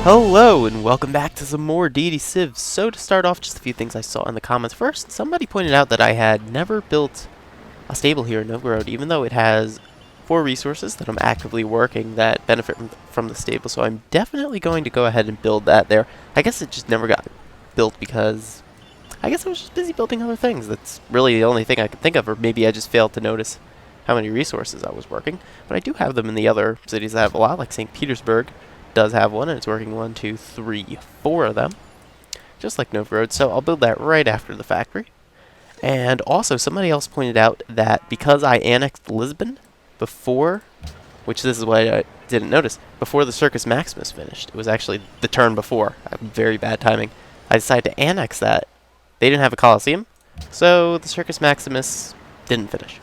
Hello and welcome back to some more Deity Civs. So to start off, just a few things I saw in the comments. First, somebody pointed out that I had never built a stable here in Novgorod, even though it has 4 resources that I'm actively working that benefit from the stable. So I'm definitely going to go ahead and build that there. I guess it just never got built because I guess I was just busy building other things. That's really the only thing I could think of, or maybe I just failed to notice how many resources I was working. But I do have them in the other cities that have a lot, like St. Petersburg does have one, and it's working 1, 2, 3, 4 of them, just like Novgorod. So I'll build that right after the factory. And also, somebody else pointed out that because I annexed Lisbon before, which this is what I didn't notice, before the Circus Maximus finished, it was actually the turn before. Very bad timing. I decided to annex that. They didn't have a Colosseum, so the Circus Maximus didn't finish.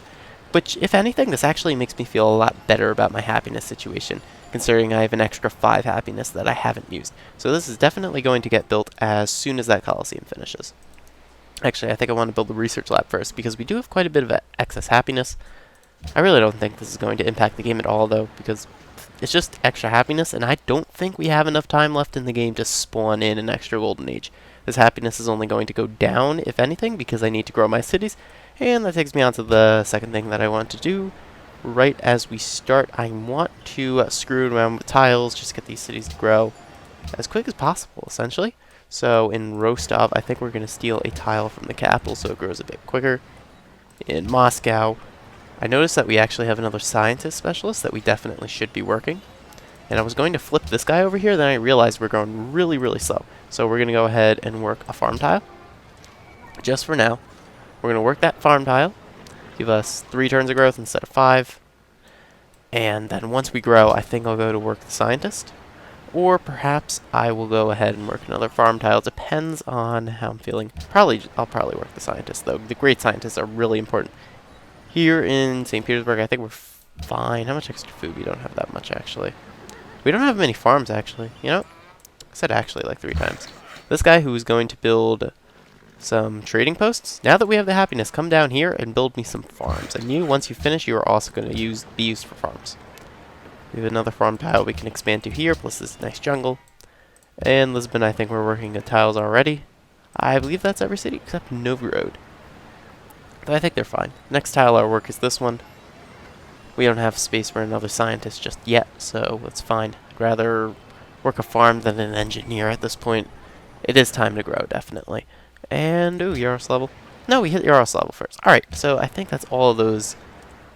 Which, if anything, this actually makes me feel a lot better about my happiness situation, considering I have an extra 5 happiness that I haven't used. So this is definitely going to get built as soon as that Colosseum finishes. Actually, I think I want to build the research lab first, because we do have quite a bit of excess happiness. I really don't think this is going to impact the game at all, though, because it's just extra happiness, and I don't think we have enough time left in the game to spawn in an extra golden age. This happiness is only going to go down, if anything, because I need to grow my cities, and that takes me on to the second thing that I want to do. Right as we start, I want to screw around with tiles, just get these cities to grow as quick as possible, essentially. So in Rostov, I think we're going to steal a tile from the capital so it grows a bit quicker. In Moscow, I noticed that we actually have another scientist specialist that we definitely should be working. And I was going to flip this guy over here, then I realized we're going really, really slow. So we're going to go ahead and work a farm tile. Just for now. We're going to work that farm tile. Give us 3 turns of growth instead of 5. And then once we grow, I think I'll go to work the scientist. Or perhaps I will go ahead and work another farm tile. Depends on how I'm feeling. I'll probably work the scientist, though. The great scientists are really important. Here in St. Petersburg, I think we're fine. How much extra food? We don't have that much, actually. We don't have many farms, actually. You know, I said actually like 3 times. This guy who is going to build some trading posts. Now that we have the happiness, come down here and build me some farms. And you, once you finish, you are also going to be used for farms. We have another farm tile we can expand to here, plus this nice jungle. And Lisbon, I think we're working at tiles already. I believe that's every city except Novgorod. But I think they're fine. Next tile our work is this one. We don't have space for another scientist just yet, so that's fine. I'd rather work a farm than an engineer at this point. It is time to grow, definitely. And, ooh, Yaroslav. No, we hit Yaroslav first. Alright, so I think that's all of those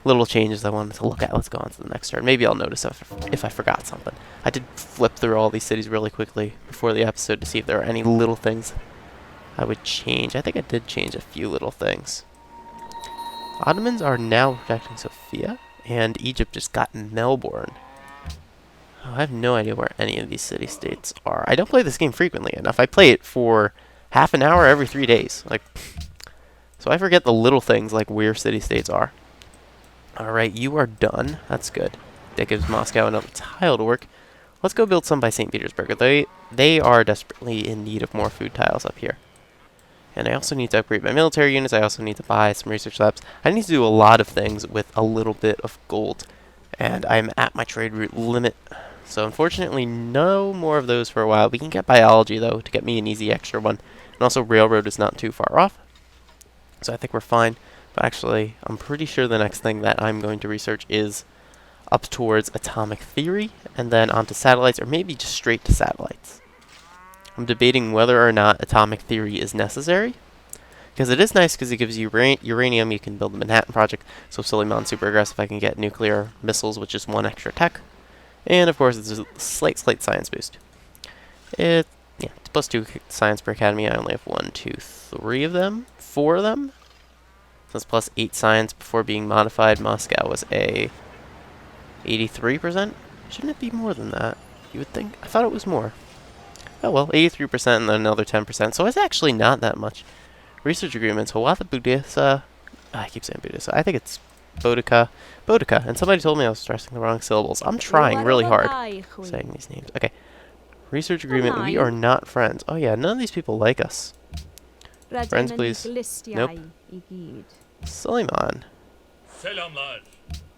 little changes I wanted to look at. Let's go on to the next turn. Maybe I'll notice if I forgot something. I did flip through all these cities really quickly before the episode to see if there are any little things I would change. I think I did change a few little things. Ottomans are now protecting Sofia, and Egypt just got Melbourne. Oh, I have no idea where any of these city-states are. I don't play this game frequently enough. I play it for half an hour every 3 days. So I forget the little things like where city-states are. Alright, you are done. That's good. That gives Moscow another tile to work. Let's go build some by St. Petersburg. They are desperately in need of more food tiles up here. And I also need to upgrade my military units. I also need to buy some research labs. I need to do a lot of things with a little bit of gold. And I'm at my trade route limit. So unfortunately, no more of those for a while. We can get biology, though, to get me an easy extra one. And also railroad is not too far off. So I think we're fine. But actually, I'm pretty sure the next thing that I'm going to research is up towards atomic theory. And then onto satellites, or maybe just straight to satellites. I'm debating whether or not atomic theory is necessary. Because it is nice because it gives you uranium. You can build the Manhattan Project. So if Suleiman's super aggressive, I can get nuclear missiles with just 1 extra tech. And of course, it's a slight science boost. It's plus 2 science per academy. I only have 1, 2, 3 of them. 4 of them. So it's plus 8 science before being modified. Moscow was a 83%. Shouldn't it be more than that? You would think. I thought it was more. Oh well, 83% and then another 10%. So it's actually not that much. Research agreements. Hawatha Budisa. I keep saying Budisa. I think it's Bodica. Bodica. And somebody told me I was stressing the wrong syllables. I'm trying really hard saying these names. Okay. Research agreement. We are not friends. Oh yeah, none of these people like us. Friends, please. Nope. Suleiman.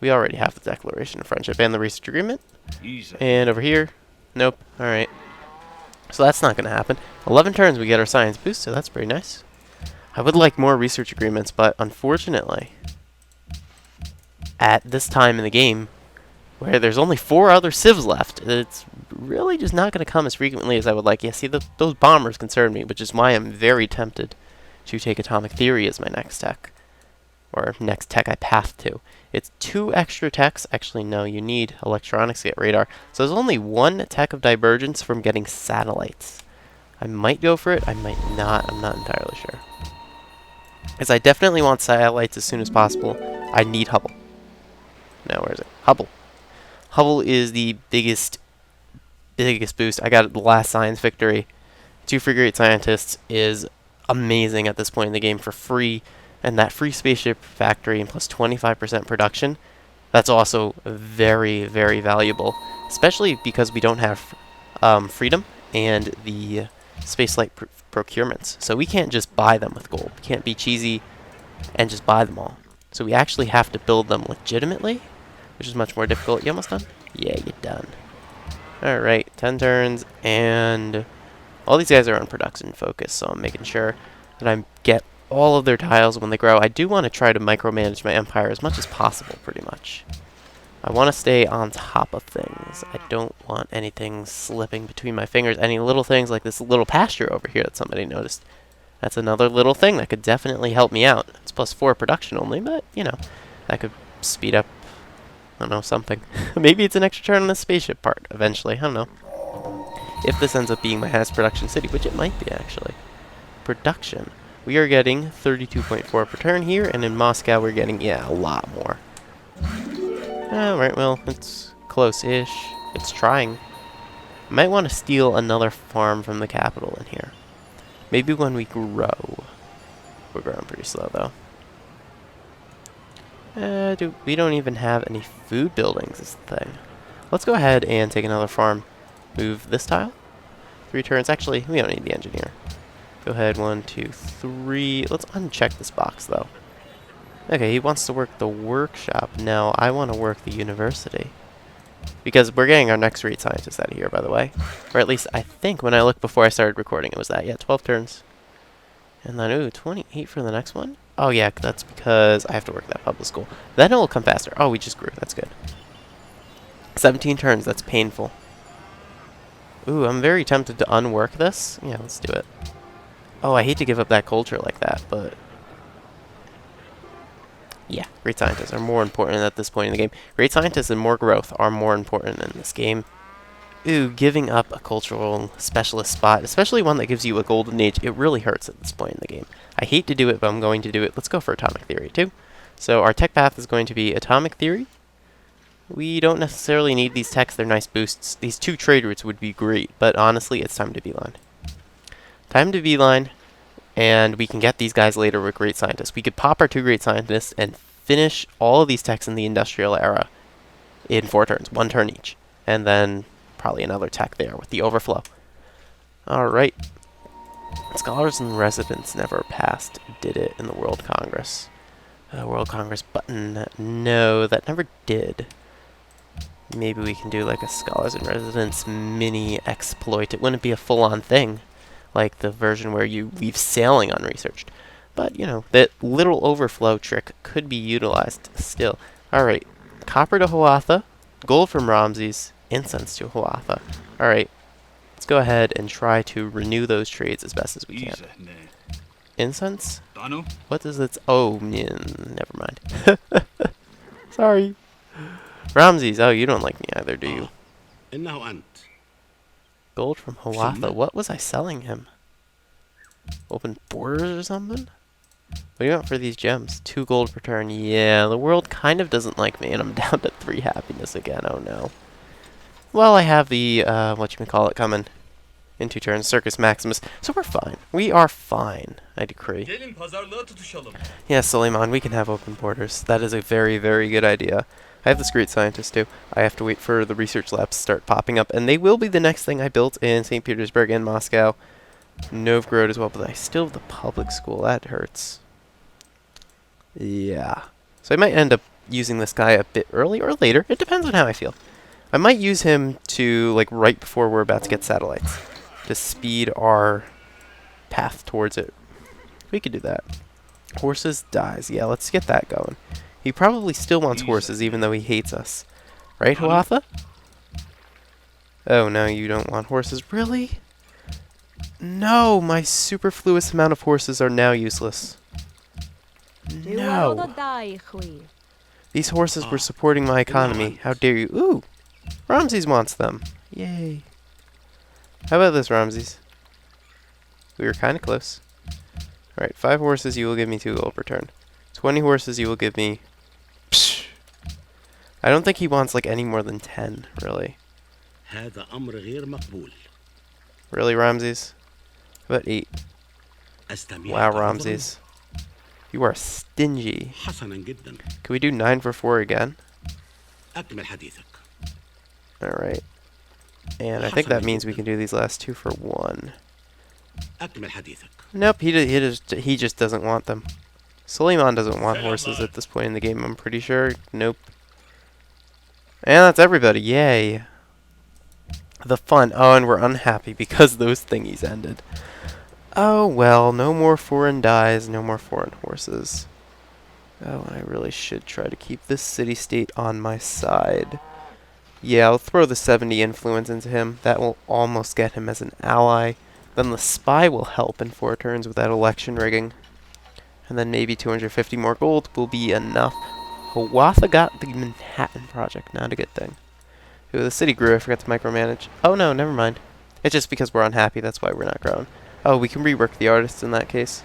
We already have the declaration of friendship and the research agreement. And over here. Nope. Alright. So that's not going to happen. 11 turns we get our science boost, so that's pretty nice. I would like more research agreements, but unfortunately, at this time in the game, where there's only 4 other civs left, it's really just not going to come as frequently as I would like. Yeah, see, those bombers concern me, which is why I'm very tempted to take atomic theory as my next tech. Or next tech I path to. It's 2 extra techs. Actually, no, you need electronics to get radar. So there's only 1 tech of divergence from getting satellites. I might go for it. I might not. I'm not entirely sure. Because I definitely want satellites as soon as possible. I need Hubble. No, where is it? Hubble. Hubble is the biggest boost. I got it the last science victory. 2 free great scientists is amazing at this point in the game for free. And that free spaceship factory and plus 25% production, that's also very, very valuable. Especially because we don't have freedom and the spaceflight procurements. So we can't just buy them with gold. We can't be cheesy and just buy them all. So we actually have to build them legitimately, which is much more difficult. You almost done? Yeah, you're done. Alright, 10 turns, and all these guys are on production focus, so I'm making sure that I get all of their tiles when they grow. I do want to try to micromanage my empire as much as possible, pretty much. I want to stay on top of things. I don't want anything slipping between my fingers. Any little things like this little pasture over here that somebody noticed. That's another little thing that could definitely help me out. It's plus 4 production only, but, you know, that could speed up, I don't know, something. Maybe it's an extra turn on the spaceship part eventually. I don't know. If this ends up being my highest production city, which it might be, actually. Production. We are getting 32.4 per turn here, and in Moscow we're getting, yeah, a lot more. Alright, well, it's close-ish. It's trying. Might want to steal another farm from the capital in here. Maybe when we grow. We're growing pretty slow, though. We don't even have any food buildings is the thing. Let's go ahead and take another farm. Move this tile. 3 turns. Actually, we don't need the engineer. Go ahead, 1, 2, 3. Let's uncheck this box, though. Okay, he wants to work the workshop. No, I want to work the university. Because we're getting our next great scientist out of here, by the way. Or at least, I think, when I looked before I started recording, it was that. Yeah, 12 turns. And then, ooh, 28 for the next one? Oh, yeah, that's because I have to work that public school. Then it will come faster. Oh, we just grew. That's good. 17 turns. That's painful. Ooh, I'm very tempted to unwork this. Yeah, let's do it. Oh, I hate to give up that culture like that, but... yeah, great scientists are more important at this point in the game. Great scientists and more growth are more important in this game. Ooh, giving up a cultural specialist spot, especially one that gives you a golden age, it really hurts at this point in the game. I hate to do it, but I'm going to do it. Let's go for atomic theory, too. So our tech path is going to be atomic theory. We don't necessarily need these techs. They're nice boosts. These 2 trade routes would be great, but honestly, it's time to V-line. Time to V-line, and we can get these guys later with great scientists. We could pop our 2 great scientists and finish all of these techs in the industrial era in 4 turns, 1 turn each. And then probably another tech there with the overflow. Alright. Scholars and residents never passed, did it in the World Congress. World Congress button. No, that never did. Maybe we can do like a scholars and residents mini exploit. It wouldn't be a full-on thing, like the version where you leave sailing unresearched. But, you know, that little overflow trick could be utilized still. Alright, copper to Hawatha, gold from Ramses, incense to Hawatha. Alright, let's go ahead and try to renew those trades as best as we can. Incense? What does it... oh, never mind. Sorry. Ramses, oh, you don't like me either, do you? Gold from Hawatha. What was I selling him? Open borders or something? What do you want for these gems? 2 gold per turn. Yeah, the world kind of doesn't like me, and I'm down to 3 happiness again. Oh, no. Well, I have the, whatchamacallit coming in 2 turns. Circus Maximus. So we're fine. We are fine, I decree. Yes, Suleiman, we can have open borders. That is a very, very good idea. I have this great scientist too. I have to wait for the research labs to start popping up, and they will be the next thing I built in St. Petersburg and Moscow. Novgorod as well, but I still have the public school. That hurts. Yeah. So I might end up using this guy a bit early or later. It depends on how I feel. I might use him to, like, right before we're about to get satellites. to speed our path towards it. We could do that. Horses dies. Yeah, let's get that going. He probably still wants horses even though he hates us. Right, Huatha? Oh, no, you don't want horses. Really? No, my superfluous amount of horses are now useless. No. These horses were supporting my economy. How dare you? Ooh, Ramses wants them. Yay. How about this, Ramses? We were kind of close. Alright, 5 horses, you will give me 2 gold per turn. 20 horses, you will give me... Psh. I don't think he wants like any more than 10, really. Really, Ramses? How about 8? Wow, Ramses. You are stingy. Can we do 9 for 4 again? Alright. And I think that means we can do these last 2 for 1. Nope, he just doesn't want them. Suleiman doesn't want horses at this point in the game, I'm pretty sure. Nope. And that's everybody. Yay. The fun. Oh, and we're unhappy because those thingies ended. Oh, well, no more foreign dyes, no more foreign horses. Oh, and I really should try to keep this city-state on my side. Yeah, I'll throw the 70 influence into him. That will almost get him as an ally. Then the spy will help in 4 turns with that election rigging. And then maybe 250 more gold will be enough. Huatha got the Manhattan Project, not a good thing. Ooh, the city grew, I forgot to micromanage. Oh no, never mind. It's just because we're unhappy, that's why we're not growing. Oh, we can rework the artists in that case.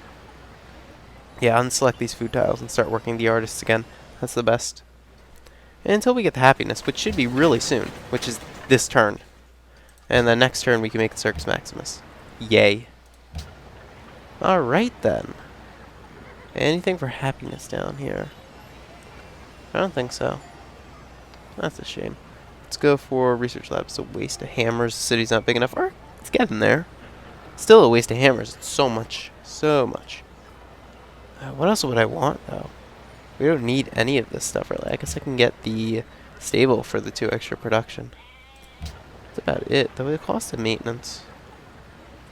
Yeah, unselect these food tiles and start working the artists again. That's the best. And until we get the happiness, which should be really soon, which is this turn. And then next turn we can make the Circus Maximus. Yay. Alright then. Anything for happiness down here? I don't think so. That's a shame. Let's go for research lab. It's a waste of hammers. The city's not big enough. Or let's get in there. Still a waste of hammers. It's so much. So much. What else would I want, though? We don't need any of this stuff, really. I guess I can get the stable for the 2 extra production. That's about it. Though it costs of maintenance.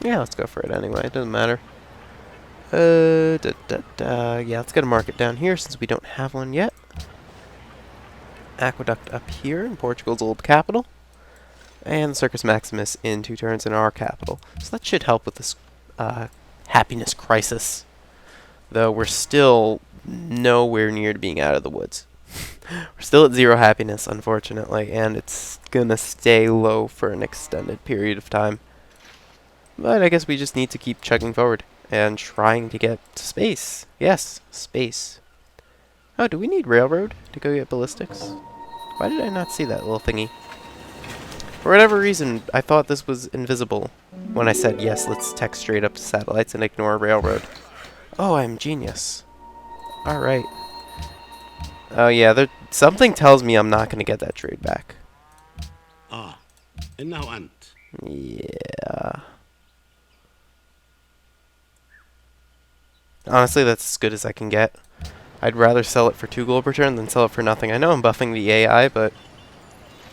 Yeah, let's go for it anyway. It doesn't matter. Yeah, let's get a market down here since we don't have one yet. Aqueduct up here in Portugal's old capital. And Circus Maximus in 2 turns in our capital. So that should help with this happiness crisis. Though we're still nowhere near to being out of the woods. We're still at 0 happiness, unfortunately, and it's gonna stay low for an extended period of time. But I guess we just need to keep chugging forward and trying to get to space. Yes, space. Oh, do we need railroad to go get ballistics? Why did I not see that little thingy? For whatever reason, I thought this was invisible when I said, yes, let's text straight up to satellites and ignore railroad. Oh, I'm genius. Alright. Oh yeah, something tells me I'm not going to get that trade back. Yeah. Honestly, that's as good as I can get. I'd rather sell it for 2 gold per turn than sell it for nothing. I know I'm buffing the AI, but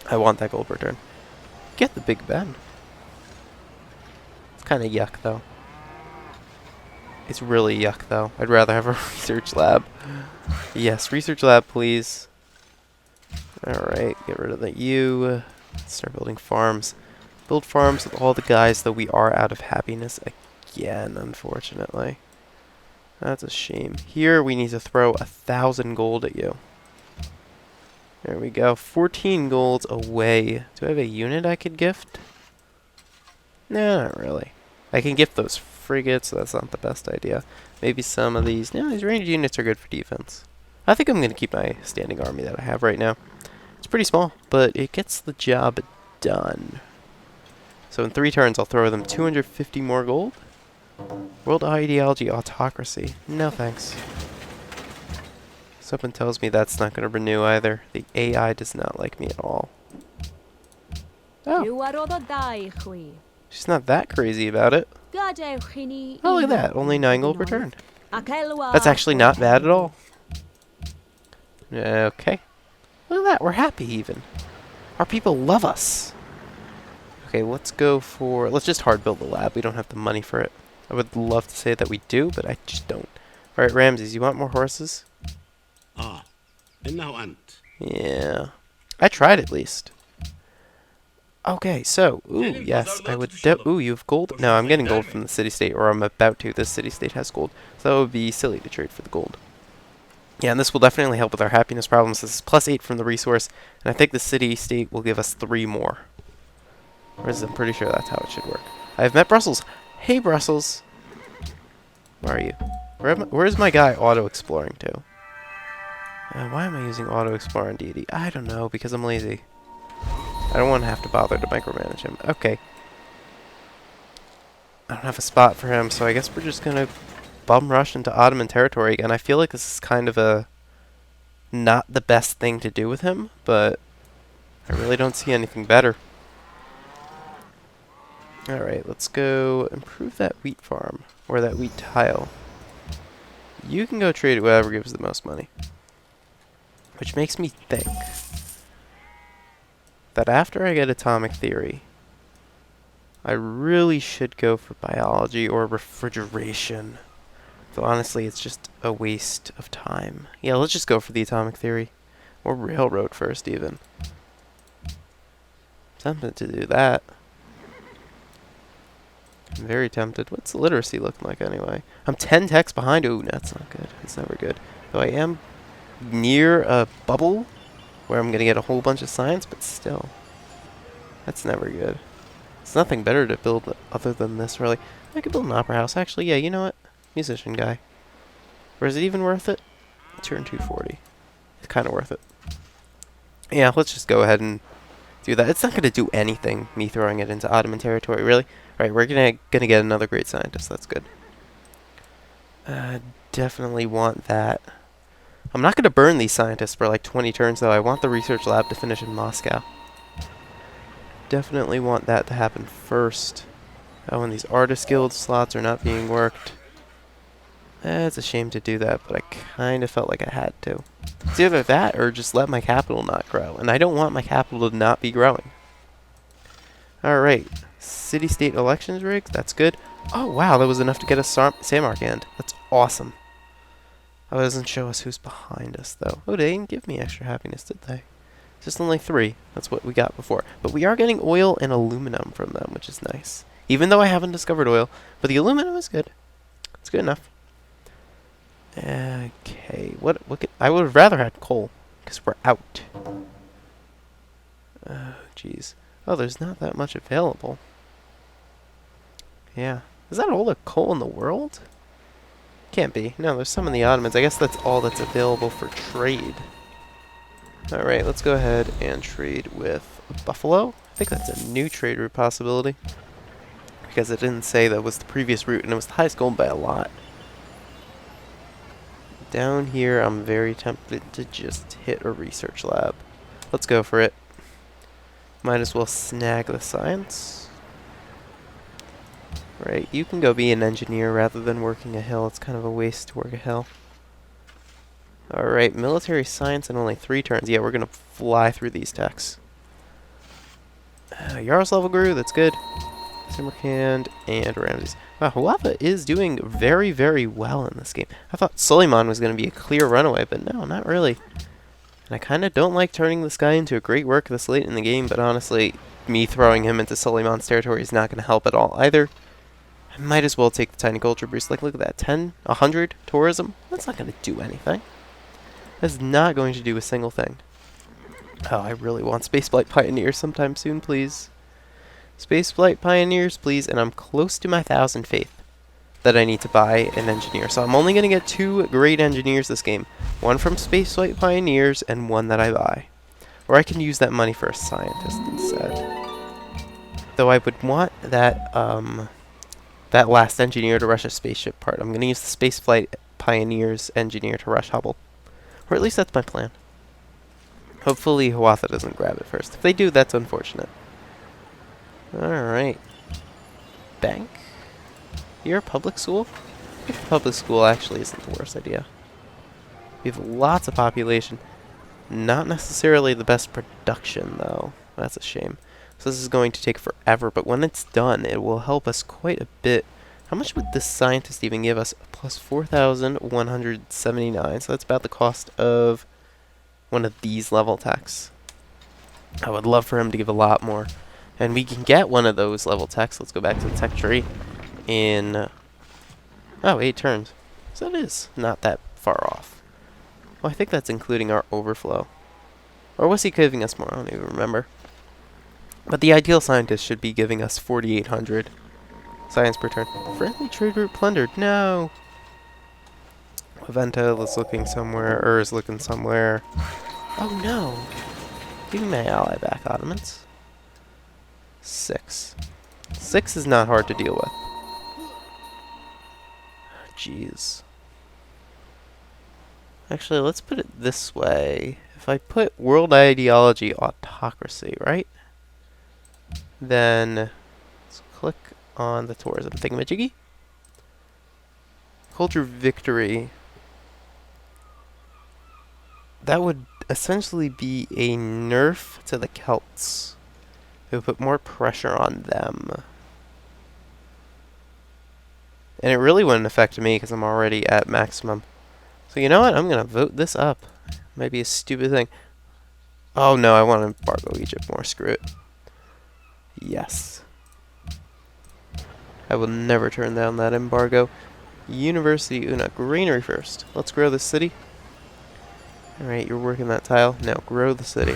I want that gold per turn. Get the Big Ben. It's kind of yuck, though. It's really yuck, though. I'd rather have a research lab. Yes, research lab, please. Alright, get rid of the U. Start building farms. Build farms with all the guys, though we are out of happiness again, unfortunately. That's a shame. Here, we need to throw 1,000 gold at you. There we go. 14 golds away. Do I have a unit I could gift? No, not really. I can gift those frigates, so that's not the best idea. Maybe some of these. No, these ranged units are good for defense. I think I'm going to keep my standing army that I have right now. It's pretty small, but it gets the job done. So in 3 turns, I'll throw them 250 more gold. World ideology autocracy. No thanks. Something tells me that's not going to renew either. The AI does not like me at all. Oh. She's not that crazy about it. Oh, look at that. Only 9 gold per turn. That's actually not bad at all. Okay. Look at that. We're happy even. Our people love us. Okay, let's go for... Let's just hard build the lab. We don't have the money for it. I would love to say that we do, but I just don't. Alright, Ramses, you want more horses? إنه أنت. Yeah. I tried at least. Okay, so... Ooh, yes, I would... Ooh, you have gold? No, I'm getting gold from the city-state, or I'm about to. This city-state has gold. So that would be silly to trade for the gold. Yeah, and this will definitely help with our happiness problems. This is +8 from the resource, and I think the city-state will give us 3 more. Whereas I'm pretty sure that's how it should work. I have met Brussels. Hey, Brussels. Where are you? Where's my guy auto-exploring to? Why am I using auto-explore on Deity? I don't know, because I'm lazy. I don't want to have to bother to micromanage him. Okay. I don't have a spot for him, so I guess we're just going to bum rush into Ottoman territory again. I feel like this is kind of a... not the best thing to do with him, but I really don't see anything better. Alright, let's go improve that wheat farm, or that wheat tile. You can go trade whatever gives the most money. Which makes me think that after I get atomic theory, I really should go for biology or refrigeration. Though honestly, it's just a waste of time. Yeah, let's just go for the atomic theory. Or railroad first, even. Tempted to do that. I'm very tempted. What's the literacy looking like anyway? I'm 10 techs behind. Ooh, that's not good. That's never good. Though I am near a bubble where I'm going to get a whole bunch of science, but still. That's never good. There's nothing better to build other than this, really. I could build an opera house. Actually, yeah, you know what? Musician guy. Or is it even worth it? Turn 240. It's kind of worth it. Yeah, let's just go ahead and do that. It's not going to do anything, me throwing it into Ottoman territory, really. Right, we're gonna get another great scientist. That's good. Definitely want that. I'm not gonna burn these scientists for like 20 turns, though. I want the research lab to finish in Moscow. Definitely want that to happen first. Oh, and these artist guild slots are not being worked. It's a shame to do that, but I kind of felt like I had to. It's either that or just let my capital not grow, and I don't want my capital to not be growing. Alright. City-state elections rigged. That's good. Oh, wow. That was enough to get us Samarkand. That's awesome. Oh, it doesn't show us who's behind us, though. Oh, they didn't give me extra happiness, did they? Just only 3. That's what we got before. But we are getting oil and aluminum from them, which is nice. Even though I haven't discovered oil. But the aluminum is good. It's good enough. Okay. I would have rather had coal. Because we're out. Oh, jeez. Oh, there's not that much available. Yeah. Is that all the coal in the world? Can't be. No, there's some in the Ottomans. I guess that's all that's available for trade. Alright, let's go ahead and trade with Buffalo. I think that's a new trade route possibility. Because it didn't say that was the previous route, and it was the highest gold by a lot. Down here, I'm very tempted to just hit a research lab. Let's go for it. Might as well snag the science. Right, you can go be an engineer rather than working a hill. It's kind of a waste to work a hill. Alright, military science in only 3 turns. Yeah, we're going to fly through these techs. Yaroslav grew, that's good. Samarkand and Ramses. Wow, Huava is doing very, very well in this game. I thought Suleiman was going to be a clear runaway, but no, not really. And I kind of don't like turning this guy into a great work this late in the game, but honestly, me throwing him into Suleiman's territory is not going to help at all either. I might as well take the tiny culture boost. Like, look at that. 10, 100 tourism. That's not going to do anything. That's not going to do a single thing. Oh, I really want Spaceflight Pioneers sometime soon, please. Spaceflight Pioneers, please. And I'm close to my 1,000 faith that I need to buy an engineer. So I'm only going to get 2 great engineers this game. One from Spaceflight Pioneers and one that I buy. Or I can use that money for a scientist instead. Though I would want that, that last engineer to rush a spaceship part. I'm going to use the Spaceflight Pioneers engineer to rush Hubble. Or at least that's my plan. Hopefully Hiawatha doesn't grab it first. If they do, that's unfortunate. Alright. Bank? You're a public school? I think public school actually isn't the worst idea. We have lots of population. Not necessarily the best production, though. That's a shame. So this is going to take forever, but when it's done, it will help us quite a bit. How much would this scientist even give us? Plus 4,179. So that's about the cost of one of these level techs. I would love for him to give a lot more. And we can get one of those level techs. Let's go back to the tech tree in... oh, 8 turns. So it is not that far off. Well, I think that's including our overflow. Or was he giving us more? I don't even remember. But the ideal scientist should be giving us 4,800 science per turn. Friendly trade route plundered. No! Aventa is looking somewhere. Is looking somewhere. Oh no! Give me my ally back, Ottomans. 6. 6 is not hard to deal with. Jeez. Actually, let's put it this way. If I put world ideology autocracy, right? Then let's click on the tourism thingamajiggy. Culture victory. That would essentially be a nerf to the Celts. It would put more pressure on them. And it really wouldn't affect me because I'm already at maximum. So you know what? I'm going to vote this up. Might be a stupid thing. Oh no, I want to embargo Egypt more. Screw it. Yes. I will never turn down that embargo. University Una. Greenery first. Let's grow this city. Alright, you're working that tile. Now grow the city.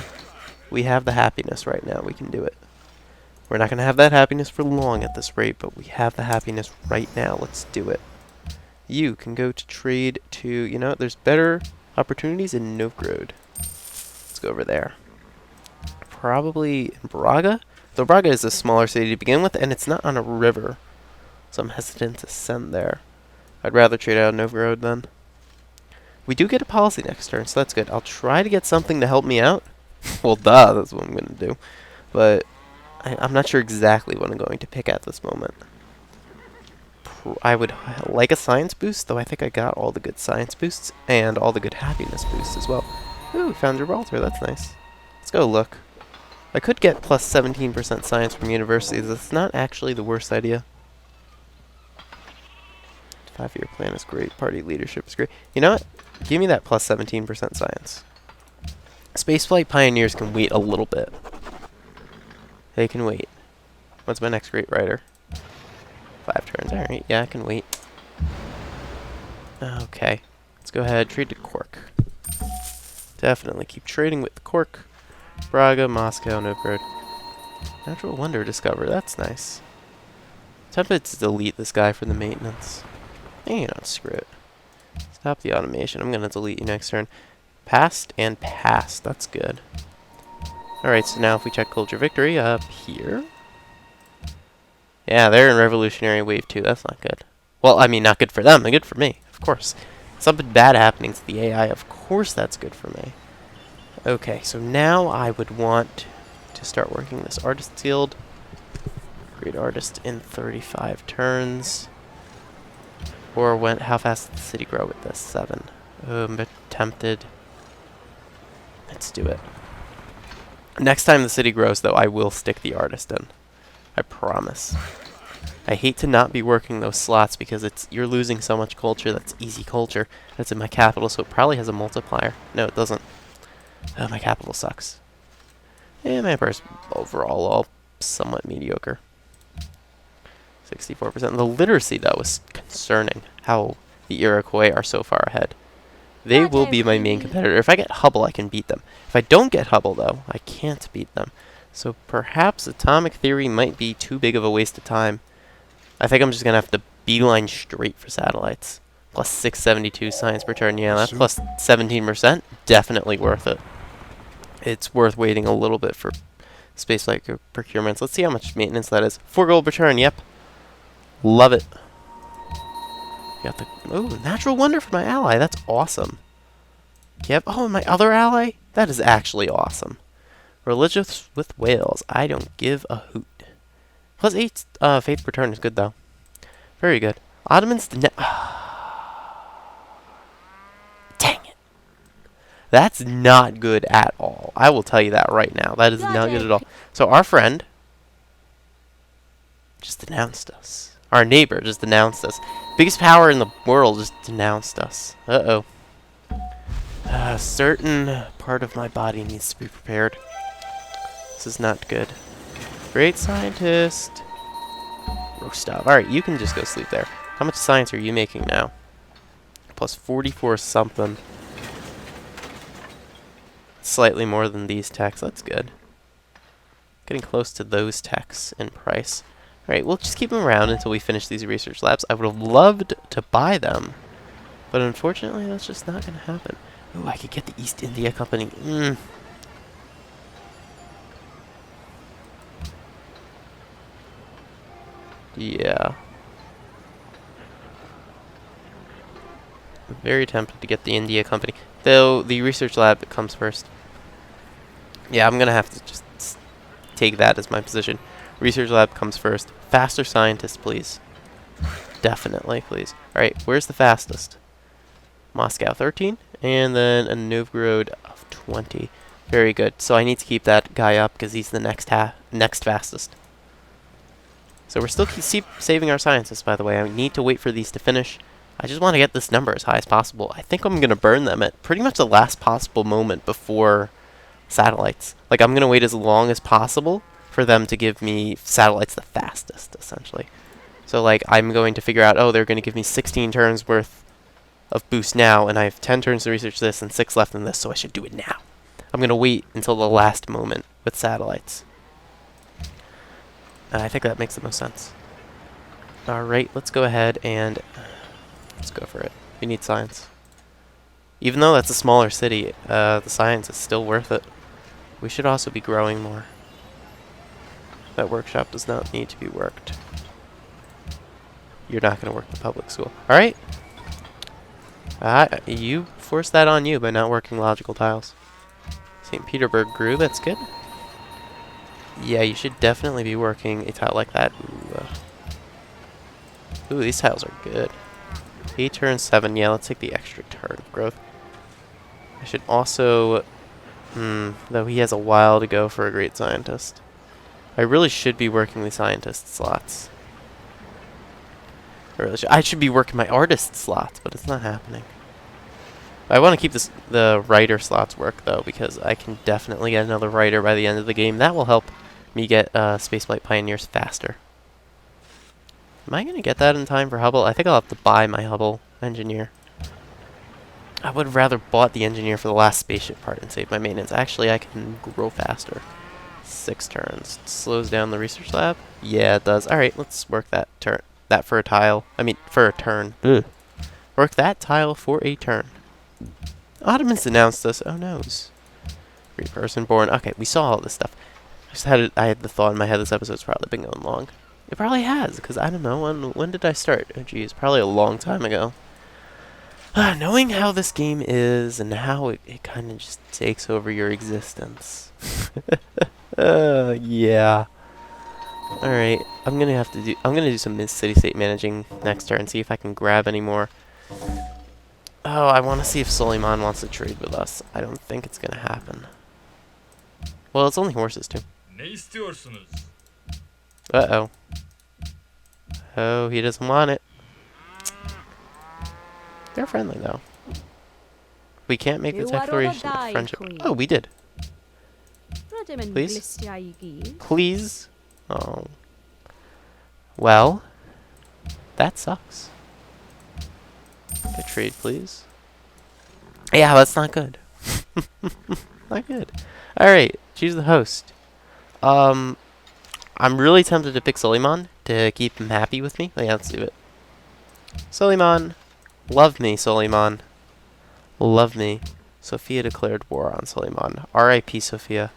We have the happiness right now. We can do it. We're not going to have that happiness for long at this rate, but we have the happiness right now. Let's do it. You can go to trade to, you know, there's better opportunities in Novgorod. Let's go over there. Probably in Braga? Though Braga is a smaller city to begin with, and it's not on a river. So I'm hesitant to send there. I'd rather trade out of Novgorod then. We do get a policy next turn, so that's good. I'll try to get something to help me out. Well, duh, that's what I'm going to do. But I'm not sure exactly what I'm going to pick at this moment. I would like a science boost, though I think I got all the good science boosts and all the good happiness boosts as well. Ooh, we found Gibraltar. That's nice. Let's go look. I could get plus 17% science from universities. That's not actually the worst idea. 5-year plan is great. Party leadership is great. You know what? Give me that plus 17% science. Spaceflight pioneers can wait a little bit. They can wait. What's my next great writer? 5 turns. Alright, yeah, I can wait. Okay. Let's go ahead. Trade to Cork. Definitely keep trading with Cork. Braga, Moscow, Novgorod. Natural wonder discovered. That's nice. Tempted to delete this guy for the maintenance. You know, screw it. Stop the automation. I'm going to delete you next turn. Passed and passed. That's good. Alright, so now if we check Culture Victory up here. Yeah, they're in Revolutionary Wave 2. That's not good. Well, I mean, not good for them. But good for me, of course. Something bad happening to the AI. Of course that's good for me. Okay, so now I would want to start working this Artist Guild. Create Artist in 35 turns. Or how fast does the city grow with this? 7. I'm a bit tempted. Let's do it. Next time the city grows, though, I will stick the artist in. I promise. I hate to not be working those slots because you're losing so much culture. That's easy culture. That's in my capital, so it probably has a multiplier. No, it doesn't. Oh, my capital sucks. Yeah, my empire's overall all somewhat mediocre. 64%. The literacy, though, is concerning. How the Iroquois are so far ahead. They will be my main competitor. If I get Hubble, I can beat them. If I don't get Hubble, though, I can't beat them. So perhaps atomic theory might be too big of a waste of time. I think I'm just going to have to beeline straight for satellites. Plus 672 science per turn. Yeah, that's plus 17%. Definitely worth it. It's worth waiting a little bit for spaceflight procurements. Let's see how much maintenance that is. 4 gold per turn. Yep. Love it. Got the natural wonder for my ally. That's awesome. Yep. Oh, and my other ally? That is actually awesome. Religious with whales. I don't give a hoot. Plus 8 faith per turn is good, though. Very good. Ottomans... Dang it. That's not good at all. I will tell you that right now. That is not good at all. So our friend just denounced us. Our neighbor just denounced us. Biggest power in the world just denounced us. Uh-oh. A certain part of my body needs to be prepared. This is not good. Great scientist. Rostov. Alright, you can just go sleep there. How much science are you making now? Plus 44 something. Slightly more than these techs. That's good. Getting close to those techs in price. Alright, we'll just keep them around until we finish these research labs. I would have loved to buy them, but unfortunately that's just not going to happen. Ooh, I could get the East India Company. Yeah. I'm very tempted to get the India Company. Though, the research lab comes first. Yeah, I'm going to have to just take that as my position. Research lab comes first. Faster scientists, please. Definitely, please. Alright, where's the fastest? Moscow 13, and then a Novgorod of 20. Very good. So I need to keep that guy up because he's the next fastest. So we're still keep saving our scientists, by the way. I need to wait for these to finish. I just want to get this number as high as possible. I think I'm going to burn them at pretty much the last possible moment before satellites. Like, I'm going to wait as long as possible for them to give me satellites the fastest, essentially. So, like, I'm going to figure out, oh, they're going to give me 16 turns worth of boost now, and I have 10 turns to research this and 6 left in this, so I should do it now. I'm going to wait until the last moment with satellites. I think that makes the most sense. Alright, let's go ahead and let's go for it. We need science. Even though that's a smaller city, the science is still worth it. We should also be growing more. That workshop does not need to be worked. You're not going to work the public school. Alright. You forced that on you by not working logical tiles. St. Petersburg grew, that's good. Yeah, you should definitely be working a tile like that. Ooh, these tiles are good. 8 turns 7, yeah, let's take the extra turn of growth. I should also... though he has a while to go for a great scientist. I really should be working the scientist slots. I should be working my artist slots, but it's not happening. I want to keep the writer slots work, though, because I can definitely get another writer by the end of the game. That will help me get Spaceflight Pioneers faster. Am I going to get that in time for Hubble? I think I'll have to buy my Hubble engineer. I would have rather bought the engineer for the last spaceship part and save my maintenance. Actually, I can grow faster. 6 turns. Slows down the research lab? Yeah, it does. Alright, let's work that turn. That for a tile. I mean, for a turn. Ugh. Work that tile for a turn. Ottomans announced us. Oh, noes. Free person born. Okay, we saw all this stuff. I had the thought in my head this episode's probably been going long. It probably has, because I don't know, when did I start? Oh, geez, probably a long time ago. Knowing how this game is and how it kind of just takes over your existence. Yeah. Alright, I'm gonna do some city-state managing next turn, see if I can grab any more. Oh, I want to see if Suleiman wants to trade with us. I don't think it's gonna happen. Well, it's only horses, too. Uh-oh. Oh, he doesn't want it. They're friendly, though. We can't make the declaration of friendship. Oh, we did. Please? Please? Oh. Well, that sucks. Get trade, please. Yeah, that's not good. Not good. Alright, choose the host. I'm really tempted to pick Suleiman to keep him happy with me. Yeah, let's do it. Suleiman. Love me, Suleiman. Love me. Sophia declared war on Suleiman. R.I.P. Sophia.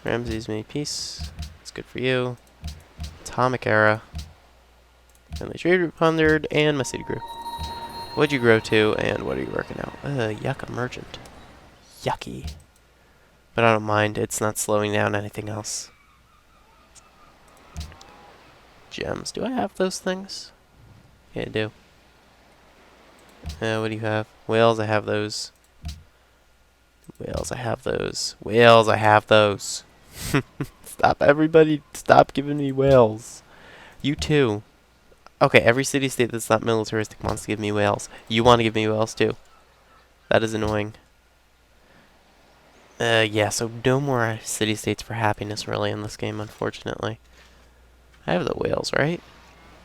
Ramses made peace. It's good for you. Atomic era. Family trade group 100, and my city grew. What'd you grow to, and what are you working out? Yucca merchant. Yucky. But I don't mind, it's not slowing down anything else. Gems. Do I have those things? Yeah, I do. What do you have? Whales, I have those. Whales, I have those. Whales, I have those. Stop, everybody. Stop giving me whales. You too. Okay, every city-state that's not militaristic wants to give me whales. You want to give me whales too. That is annoying. Yeah, so no more city-states for happiness really in this game, unfortunately. I have the whales, right?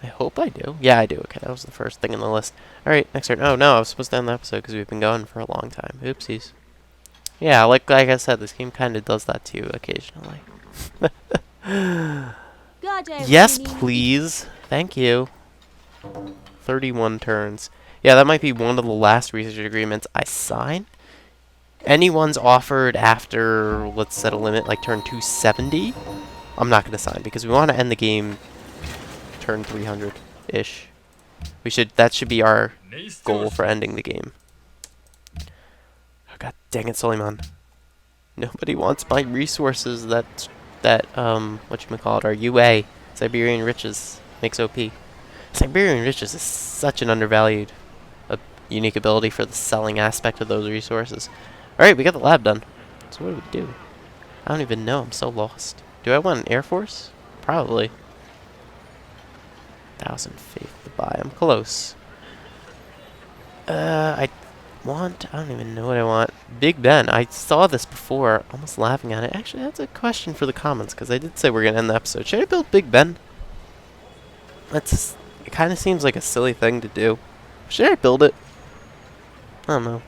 I hope I do. Yeah, I do. Okay, that was the first thing in the list. Alright, next turn. Oh, no, I was supposed to end the episode because we've been going for a long time. Oopsies. Yeah, like I said, this game kind of does that to you occasionally. Yes, please. Thank you. 31 turns. Yeah, that might be one of the last research agreements I sign. Anyone's offered after, let's set a limit, like turn 270, I'm not going to sign because we want to end the game turn 300-ish. That should be our goal for ending the game. Oh, god dang it, Suleiman. Nobody wants my resources that whatchamacallit, our UA, Siberian Riches, makes OP. Siberian Riches is such an undervalued unique ability for the selling aspect of those resources. Alright, we got the lab done. So what do we do? I don't even know. I'm so lost. Do I want an Air Force? Probably. 1,000 faith to buy. I'm close. I don't even know what I want. Big Ben. I saw this before, almost laughing at it. Actually, that's a question for the comments, because I did say we're going to end the episode. Should I build Big Ben? It kind of seems like a silly thing to do. Should I build it? I don't know.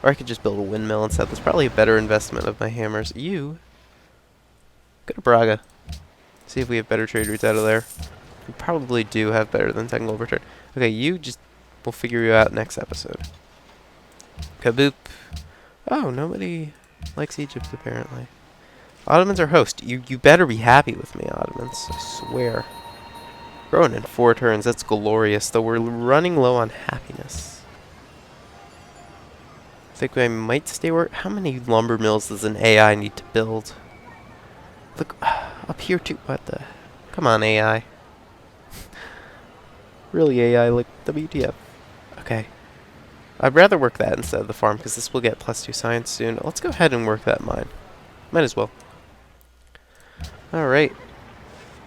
Or I could just build a windmill instead. That's probably a better investment of my hammers. You go to Braga. See if we have better trade routes out of there. We probably do have better than 10 gold per turn. Okay, we'll figure you out next episode. Kaboop. Oh, nobody likes Egypt apparently. Ottomans are host. You better be happy with me, Ottomans. I swear. Growing in 4 turns. That's glorious. Though we're running low on happiness. I think I might stay where... How many lumber mills does an AI need to build? Look, up here too. What the... Come on, AI. Really, AI, like WTF. Okay. I'd rather work that instead of the farm, because this will get +2 science soon. Let's go ahead and work that mine. Might as well. Alright.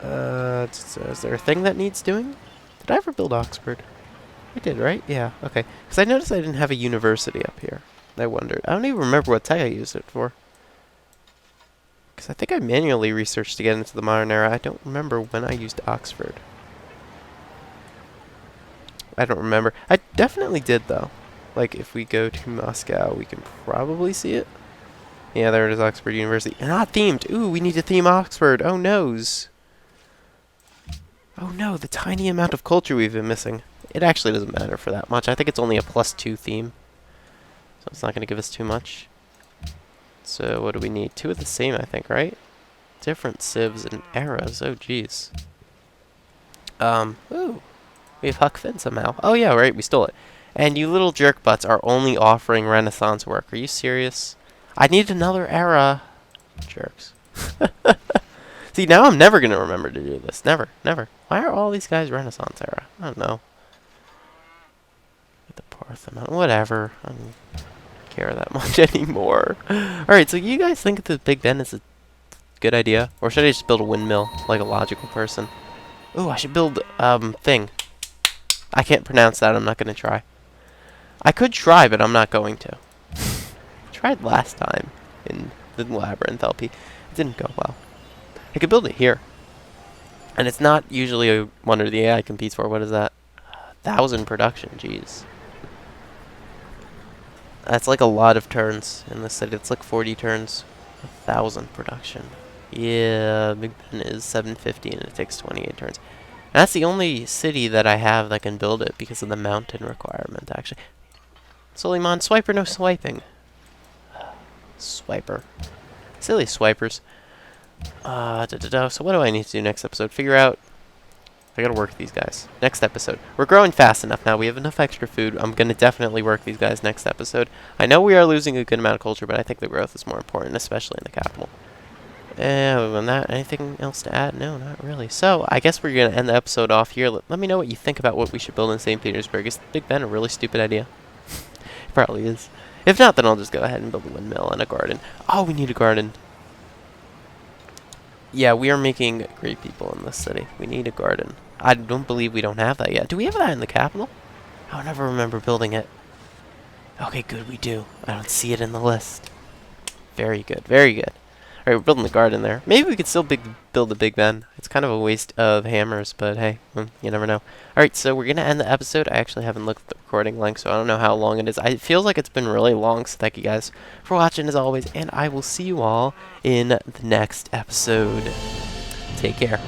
So is there a thing that needs doing? Did I ever build Oxford? I did, right? Yeah, okay. Because I noticed I didn't have a university up here. I wondered. I don't even remember what tech I used it for. Because I think I manually researched to get into the modern era. I don't remember when I used Oxford. I don't remember. I definitely did, though. Like, if we go to Moscow, we can probably see it. Yeah, there it is, Oxford University. Not themed! Ooh, we need to theme Oxford! Oh, noes! Oh, no, the tiny amount of culture we've been missing. It actually doesn't matter for that much. I think it's only a +2 theme. So it's not going to give us too much. So what do we need? 2 of the same, I think, right? Different civs and eras. Oh, jeez. Ooh. We have Huck Finn somehow. Oh, yeah, right. We stole it. And you little jerk butts are only offering Renaissance work. Are you serious? I need another era. Jerks. See, now I'm never going to remember to do this. Never. Never. Why are all these guys Renaissance era? I don't know. The Parthenon. Whatever. I don't care that much anymore. Alright, so you guys think the Big Ben is a good idea? Or should I just build a windmill like a logical person? Ooh, I should build, thing. I can't pronounce that. I'm not going to try. I could try, but I'm not going to. Tried last time in the Labyrinth LP. It didn't go well. I could build it here. And it's not usually a wonder the AI competes for. What is that? 1,000 production. Jeez. That's like a lot of turns in this city. It's like 40 turns. 1,000 production. Yeah, Big Ben is 750 and it takes 28 turns. And that's the only city that I have that can build it because of the mountain requirement, actually. Suleiman, swiper, no swiping. Swiper. Silly swipers. So what do I need to do next episode? Figure out... I gotta work these guys. Next episode. We're growing fast enough now. We have enough extra food. I'm gonna definitely work these guys next episode. I know we are losing a good amount of culture, but I think the growth is more important, especially in the capital. Other than that, anything else to add? No, not really. So, I guess we're going to end the episode off here. Let me know what you think about what we should build in St. Petersburg. Is Big Ben a really stupid idea? It probably is. If not, then I'll just go ahead and build a windmill and a garden. Oh, we need a garden. Yeah, we are making great people in this city. We need a garden. I don't believe we don't have that yet. Do we have that in the capital? I don't ever remember building it. Okay, good, we do. I don't see it in the list. Very good, very good. Alright, we're building the garden there. Maybe we could still build a Big Ben. It's kind of a waste of hammers, but hey, you never know. Alright, so we're going to end the episode. I actually haven't looked at the recording length, so I don't know how long it is. It feels like it's been really long, so thank you guys for watching as always, and I will see you all in the next episode. Take care.